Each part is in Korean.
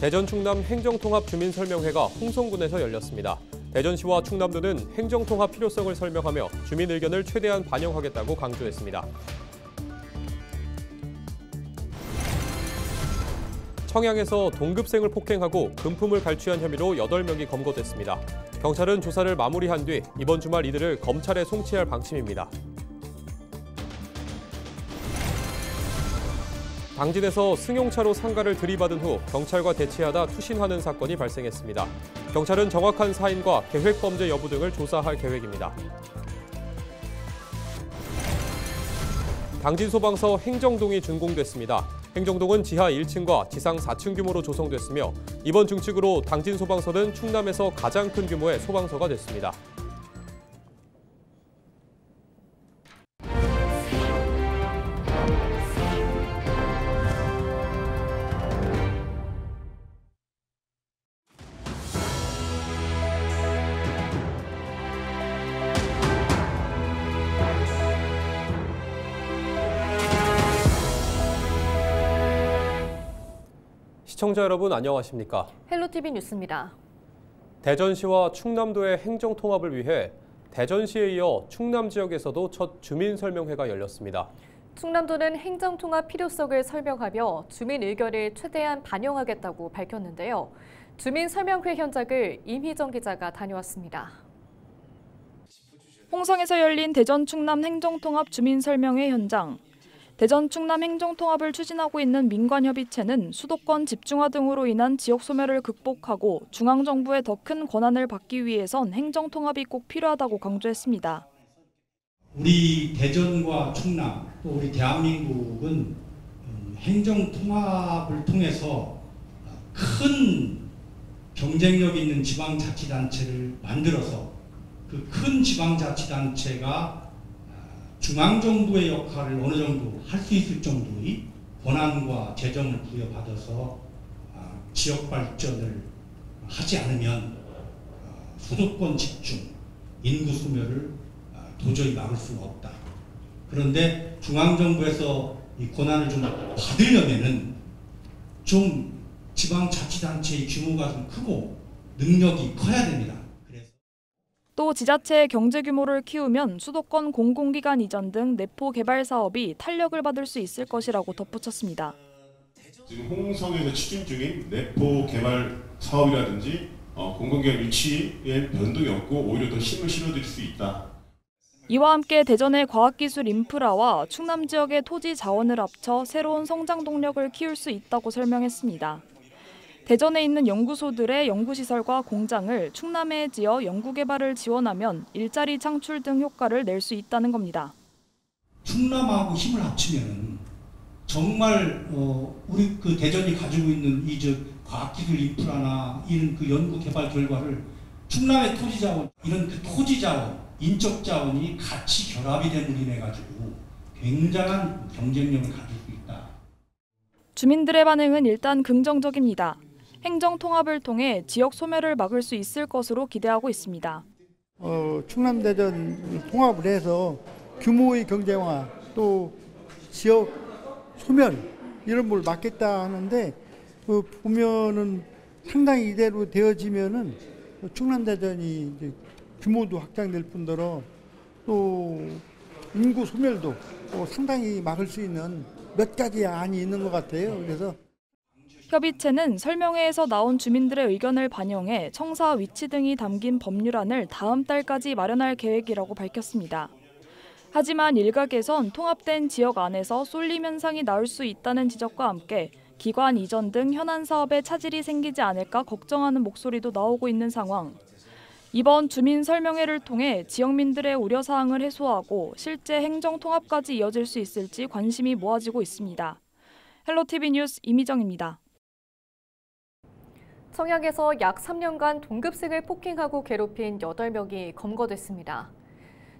대전 충남 행정통합주민설명회가 홍성군에서 열렸습니다. 대전시와 충남도는 행정통합 필요성을 설명하며 주민 의견을 최대한 반영하겠다고 강조했습니다. 청양에서 동급생을 폭행하고 금품을 갈취한 혐의로 8명이 검거됐습니다. 경찰은 조사를 마무리한 뒤 이번 주말 이들을 검찰에 송치할 방침입니다. 당진에서 승용차로 상가를 들이받은 후 경찰과 대치하다 투신하는 사건이 발생했습니다. 경찰은 정확한 사인과 계획범죄 여부 등을 조사할 계획입니다. 당진 소방서 행정동이 준공됐습니다. 행정동은 지하 1층과 지상 4층 규모로 조성됐으며 이번 증축으로 당진 소방서는 충남에서 가장 큰 규모의 소방서가 됐습니다. 시청자 여러분 안녕하십니까? 헬로티비 뉴스입니다. 대전시와 충남도의 행정통합을 위해 대전시에 이어 충남 지역에서도 첫 주민설명회가 열렸습니다. 충남도는 행정통합 필요성을 설명하며 주민 의견을 최대한 반영하겠다고 밝혔는데요. 주민설명회 현장을 임희정 기자가 다녀왔습니다. 홍성에서 열린 대전 충남 행정통합 주민설명회 현장. 대전 충남 행정통합을 추진하고 있는 민관협의체는 수도권 집중화 등으로 인한 지역 소멸을 극복하고 중앙정부의 더 큰 권한을 받기 위해선 행정통합이 꼭 필요하다고 강조했습니다. 우리 대전과 충남, 또 우리 대한민국은 행정통합을 통해서 큰 경쟁력 있는 지방자치단체를 만들어서 그 큰 지방자치단체가 중앙정부의 역할을 어느 정도 할 수 있을 정도의 권한과 재정을 부여받아서 지역 발전을 하지 않으면 수도권 집중, 인구 소멸을 도저히 막을 수는 없다. 그런데 중앙정부에서 이 권한을 좀 받으려면은 좀 지방자치단체의 규모가 좀 크고 능력이 커야 됩니다. 또 지자체의 경제 규모를 키우면 수도권 공공기관 이전 등 내포 개발 사업이 탄력을 받을 수 있을 것이라고 덧붙였습니다. 지금 홍성에서 추진 중인 내포 개발 사업이라든지 공공기관 유치에 변동이 없고 오히려 더 힘을 실어드릴 수 있다. 이와 함께 대전의 과학기술 인프라와 충남 지역의 토지 자원을 합쳐 새로운 성장 동력을 키울 수 있다고 설명했습니다. 대전에 있는 연구소들의 연구시설과 공장을 충남에 지어 연구개발을 지원하면 일자리 창출 등 효과를 낼 수 있다는 겁니다. 충남하고 힘을 합치면 정말 우리 그 대전이 가지고 있는 이 과학기술 인프라나 이런 그 연구개발 결과를 충남의 토지자원, 이런 그 토지자원, 인적자원이 같이 결합이 됨으로 인해 가지고 굉장한 경쟁력을 가질 수 있다. 주민들의 반응은 일단 긍정적입니다. 행정통합을 통해 지역 소멸을 막을 수 있을 것으로 기대하고 있습니다. 충남 대전 통합을 해서 규모의 경쟁화 또 지역 소멸 이런 걸 막겠다 하는데 보면은 상당히 이대로 되어지면은 충남 대전이 이제 규모도 확장될 뿐더러 또 인구 소멸도 상당히 막을 수 있는 몇 가지 안이 있는 것 같아요. 그래서 협의체는 설명회에서 나온 주민들의 의견을 반영해 청사 위치 등이 담긴 법률안을 다음 달까지 마련할 계획이라고 밝혔습니다. 하지만 일각에선 통합된 지역 안에서 쏠림 현상이 나올 수 있다는 지적과 함께 기관 이전 등 현안 사업에 차질이 생기지 않을까 걱정하는 목소리도 나오고 있는 상황. 이번 주민 설명회를 통해 지역민들의 우려사항을 해소하고 실제 행정통합까지 이어질 수 있을지 관심이 모아지고 있습니다. 헬로티비 뉴스 임희정입니다. 청양에서 약 3년간 동급생을 폭행하고 괴롭힌 8명이 검거됐습니다.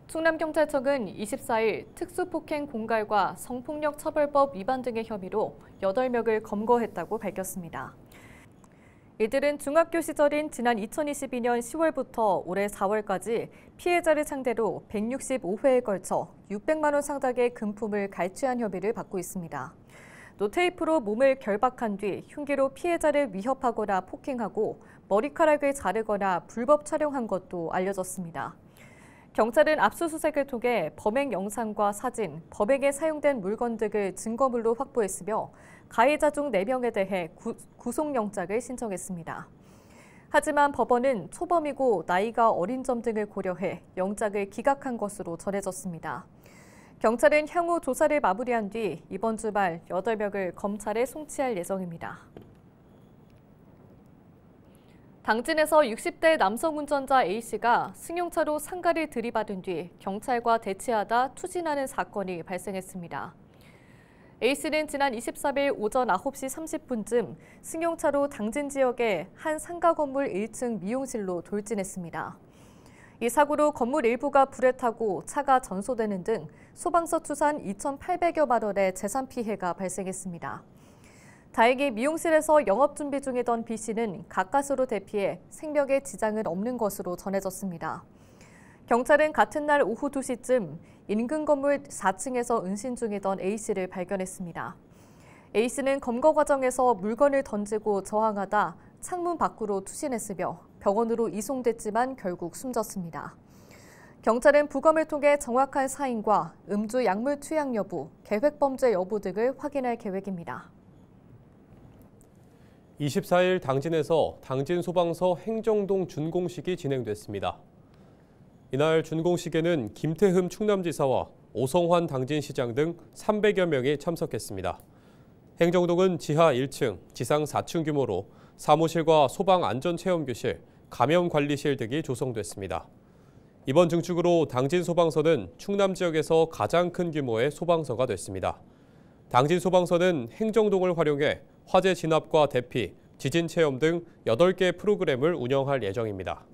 충남경찰청은 24일 특수폭행 공갈과 성폭력처벌법 위반 등의 혐의로 8명을 검거했다고 밝혔습니다. 이들은 중학교 시절인 지난 2022년 10월부터 올해 4월까지 피해자를 상대로 165회에 걸쳐 600만 원 상당의 금품을 갈취한 혐의를 받고 있습니다. 또 테이프로 몸을 결박한 뒤 흉기로 피해자를 위협하거나 폭행하고 머리카락을 자르거나 불법 촬영한 것도 알려졌습니다. 경찰은 압수수색을 통해 범행 영상과 사진, 범행에 사용된 물건 등을 증거물로 확보했으며 가해자 중 4명에 대해 구속영장을 신청했습니다. 하지만 법원은 초범이고 나이가 어린 점 등을 고려해 영장을 기각한 것으로 전해졌습니다. 경찰은 향후 조사를 마무리한 뒤 이번 주말 8명을 검찰에 송치할 예정입니다. 당진에서 60대 남성 운전자 A씨가 승용차로 상가를 들이받은 뒤 경찰과 대치하다 투진하는 사건이 발생했습니다. A씨는 지난 23일 오전 9시 30분쯤 승용차로 당진 지역의 한 상가 건물 1층 미용실로 돌진했습니다. 이 사고로 건물 일부가 불에 타고 차가 전소되는 등 소방서 추산 2,800여만 원의 재산 피해가 발생했습니다. 다행히 미용실에서 영업 준비 중이던 B씨는 가까스로 대피해 생명에 지장은 없는 것으로 전해졌습니다. 경찰은 같은 날 오후 2시쯤 인근 건물 4층에서 은신 중이던 A씨를 발견했습니다. A씨는 검거 과정에서 물건을 던지고 저항하다 창문 밖으로 투신했으며 병원으로 이송됐지만 결국 숨졌습니다. 경찰은 부검을 통해 정확한 사인과 음주 약물 투약 여부, 계획범죄 여부 등을 확인할 계획입니다. 24일 당진에서 당진 소방서 행정동 준공식이 진행됐습니다. 이날 준공식에는 김태흠 충남지사와 오성환 당진시장 등 300여 명이 참석했습니다. 행정동은 지하 1층, 지상 4층 규모로 사무실과 소방안전체험교실, 감염관리실 등이 조성됐습니다. 이번 증축으로 당진 소방서는 충남 지역에서 가장 큰 규모의 소방서가 됐습니다. 당진 소방서는 행정동을 활용해 화재 진압과 대피, 지진 체험 등 8개 프로그램을 운영할 예정입니다.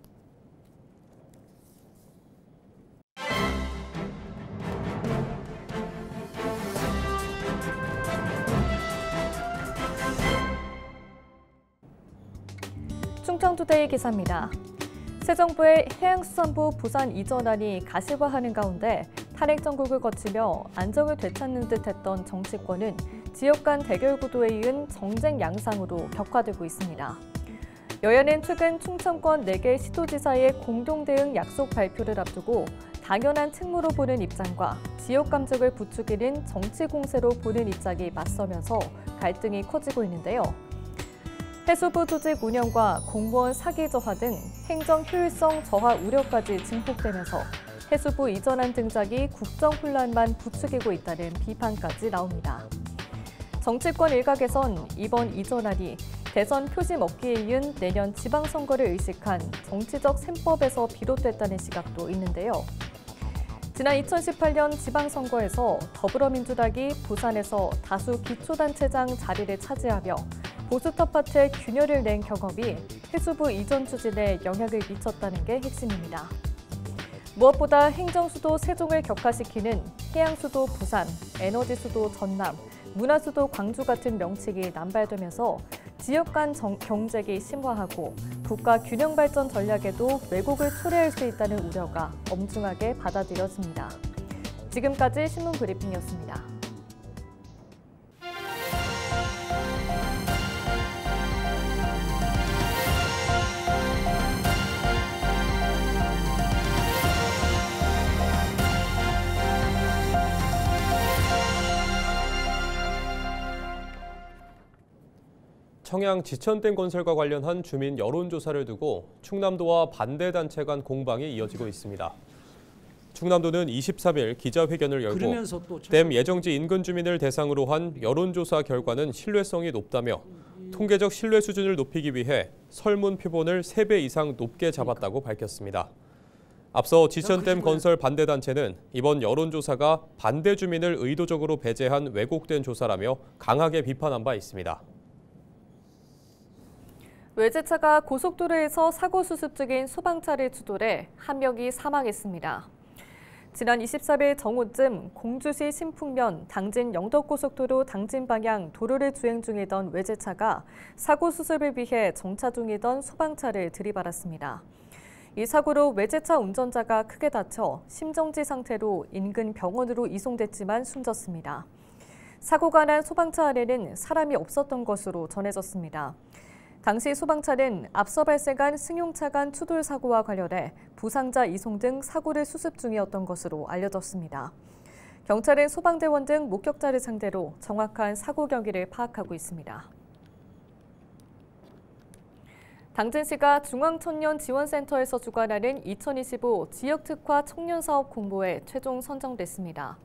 충청투데이 기사입니다. 새 정부의 해양수산부 부산 이전안이 가시화하는 가운데 탄핵 정국을 거치며 안정을 되찾는 듯했던 정치권은 지역 간 대결 구도에 이은 정쟁 양상으로 격화되고 있습니다. 여야는 최근 충청권 4개 시도지사의 공동 대응 약속 발표를 앞두고 당연한 책무로 보는 입장과 지역 감정을 부추기는 정치 공세로 보는 입장이 맞서면서 갈등이 커지고 있는데요. 해수부 조직 운영과 공무원 사기 저하 등 행정 효율성 저하 우려까지 증폭되면서 해수부 이전안 등장이 국정 혼란만 부추기고 있다는 비판까지 나옵니다. 정치권 일각에선 이번 이전안이 대선 표심 얻기에 이은 내년 지방선거를 의식한 정치적 셈법에서 비롯됐다는 시각도 있는데요. 지난 2018년 지방선거에서 더불어민주당이 부산에서 다수 기초단체장 자리를 차지하며 보수 텃밭에 균열을 낸 경험이 해수부 이전 추진에 영향을 미쳤다는 게 핵심입니다. 무엇보다 행정수도 세종을 격화시키는 해양수도 부산, 에너지수도 전남, 문화수도 광주 같은 명칭이 남발되면서 지역 간 경쟁이 심화하고 국가 균형 발전 전략에도 왜곡을 초래할 수 있다는 우려가 엄중하게 받아들여집니다. 지금까지 신문 브리핑이었습니다. 청양 지천댐 건설과 관련한 주민 여론조사를 두고 충남도와 반대단체 간 공방이 이어지고 있습니다. 충남도는 23일 기자회견을 열고 댐 예정지 인근 주민을 대상으로 한 여론조사 결과는 신뢰성이 높다며 통계적 신뢰 수준을 높이기 위해 설문 표본을 3배 이상 높게 잡았다고 밝혔습니다. 앞서 지천댐 건설 반대단체는 이번 여론조사가 반대 주민을 의도적으로 배제한 왜곡된 조사라며 강하게 비판한 바 있습니다. 외제차가 고속도로에서 사고 수습 중인 소방차를 추돌해 한 명이 사망했습니다. 지난 24일 정오쯤 공주시 신풍면 당진 영덕고속도로 당진 방향 도로를 주행 중이던 외제차가 사고 수습을 위해 정차 중이던 소방차를 들이받았습니다. 이 사고로 외제차 운전자가 크게 다쳐 심정지 상태로 인근 병원으로 이송됐지만 숨졌습니다. 사고가 난 소방차 안에는 사람이 없었던 것으로 전해졌습니다. 당시 소방차는 앞서 발생한 승용차 간 추돌 사고와 관련해 부상자 이송 등 사고를 수습 중이었던 것으로 알려졌습니다. 경찰은 소방대원 등 목격자를 상대로 정확한 사고 경위를 파악하고 있습니다. 당진시가 중앙청년지원센터에서 주관하는 2025 지역특화 청년사업 공모에 최종 선정됐습니다.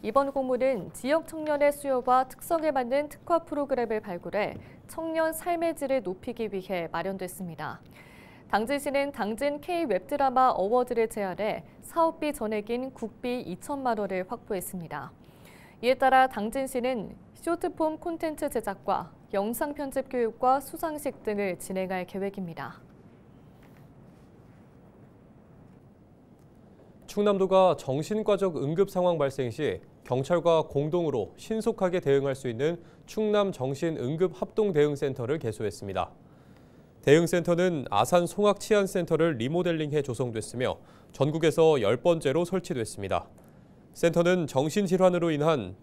이번 공모는 지역 청년의 수요와 특성에 맞는 특화 프로그램을 발굴해 청년 삶의 질을 높이기 위해 마련됐습니다. 당진시는 당진 K-웹드라마 어워드를 제안해 사업비 전액인 국비 2천만 원을 확보했습니다. 이에 따라 당진시는 쇼트폼 콘텐츠 제작과 영상 편집 교육과 수상식 등을 진행할 계획입니다. 충남도가 정신과적 응급 상황 발생 시 경찰과 공동으로 신속하게 대응할 수 있는 충남 정신응급합동대응센터를 개소했습니다. 대응센터는 아산 송악치안센터를 리모델링해 조성됐으며 전국에서 10번째로 설치됐습니다. 센터는 정신질환으로 인한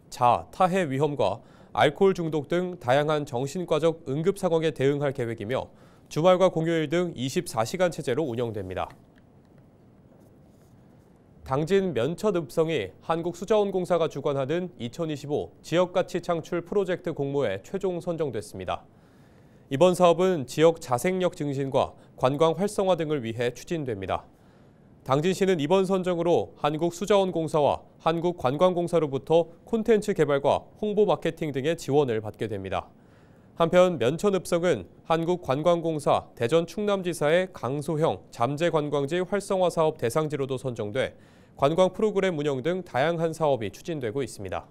타해 위험과 알코올 중독 등 다양한 정신과적 응급 상황에 대응할 계획이며 주말과 공휴일 등 24시간 체제로 운영됩니다. 당진 면천읍성이 한국수자원공사가 주관하는 2025 지역가치 창출 프로젝트 공모에 최종 선정됐습니다. 이번 사업은 지역 자생력 증진과 관광 활성화 등을 위해 추진됩니다. 당진시는 이번 선정으로 한국수자원공사와 한국관광공사로부터 콘텐츠 개발과 홍보 마케팅 등의 지원을 받게 됩니다. 한편 면천읍성은 한국관광공사 대전 충남지사의 강소형 잠재관광지 활성화 사업 대상지로도 선정돼 관광 프로그램 운영 등 다양한 사업이 추진되고 있습니다.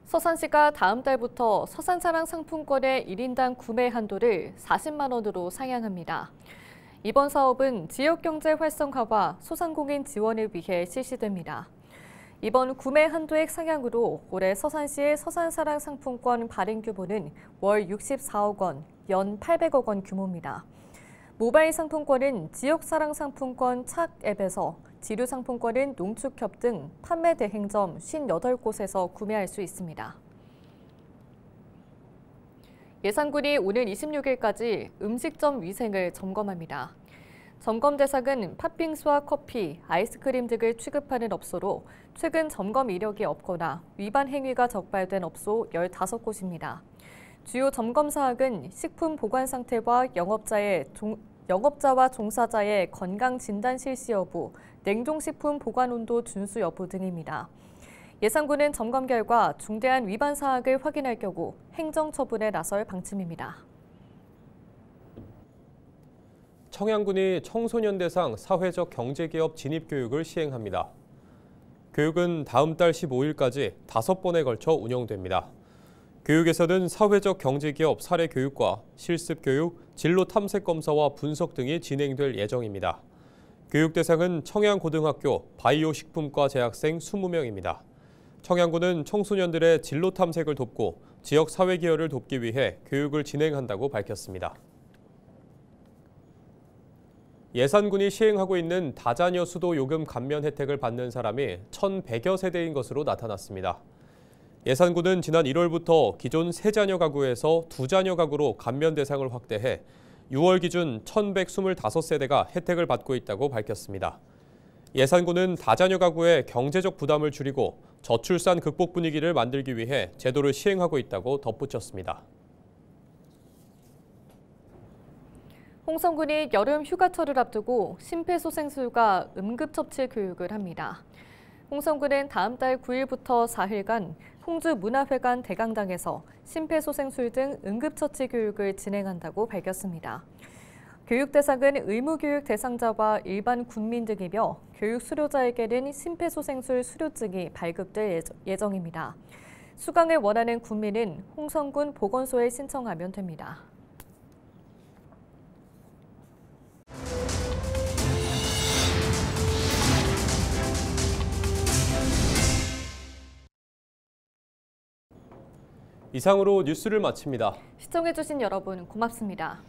서산시가 다음 달부터 서산사랑 상품권의 1인당 구매 한도를 40만 원으로 상향합니다. 이번 사업은 지역경제 활성화와 소상공인 지원을 위해 실시됩니다. 이번 구매 한도액 상향으로 올해 서산시의 서산사랑 상품권 발행 규모는 월 64억 원, 연 800억 원 규모입니다. 모바일 상품권은 지역사랑 상품권 착 앱에서, 지류 상품권은 농축협 등 판매 대행점 58곳에서 구매할 수 있습니다. 예산군이 오늘 26일까지 음식점 위생을 점검합니다. 점검 대상은 팥빙수와 커피, 아이스크림 등을 취급하는 업소로 최근 점검 이력이 없거나 위반 행위가 적발된 업소 15곳입니다. 주요 점검 사항은 식품 보관 상태와 영업자와 종사자의 건강 진단 실시 여부, 냉동식품 보관 온도 준수 여부 등입니다. 예산군은 점검 결과 중대한 위반 사항을 확인할 경우 행정 처분에 나설 방침입니다. 청양군이 청소년 대상 사회적 경제기업 진입교육을 시행합니다. 교육은 다음 달 15일까지 5번에 걸쳐 운영됩니다. 교육에서는 사회적 경제기업 사례 교육과 실습 교육, 진로 탐색 검사와 분석 등이 진행될 예정입니다. 교육 대상은 청양고등학교 바이오 식품과 재학생 20명입니다. 청양군은 청소년들의 진로 탐색을 돕고 지역 사회 기여를 돕기 위해 교육을 진행한다고 밝혔습니다. 예산군이 시행하고 있는 다자녀 수도 요금 감면 혜택을 받는 사람이 1,100여 세대인 것으로 나타났습니다. 예산군은 지난 1월부터 기존 3자녀 가구에서 2자녀 가구로 감면 대상을 확대해 6월 기준 1,125세대가 혜택을 받고 있다고 밝혔습니다. 예산군은 다자녀 가구의 경제적 부담을 줄이고 저출산 극복 분위기를 만들기 위해 제도를 시행하고 있다고 덧붙였습니다. 홍성군이 여름 휴가철을 앞두고 심폐소생술과 응급처치 교육을 합니다. 홍성군은 다음 달 9일부터 4일간 홍주문화회관 대강당에서 심폐소생술 등 응급처치 교육을 진행한다고 밝혔습니다. 교육 대상은 의무교육 대상자와 일반 군민 등이며 교육 수료자에게는 심폐소생술 수료증이 발급될 예정입니다. 수강을 원하는 군민은 홍성군 보건소에 신청하면 됩니다. 이상으로 뉴스를 마칩니다. 시청해주신 여러분 고맙습니다.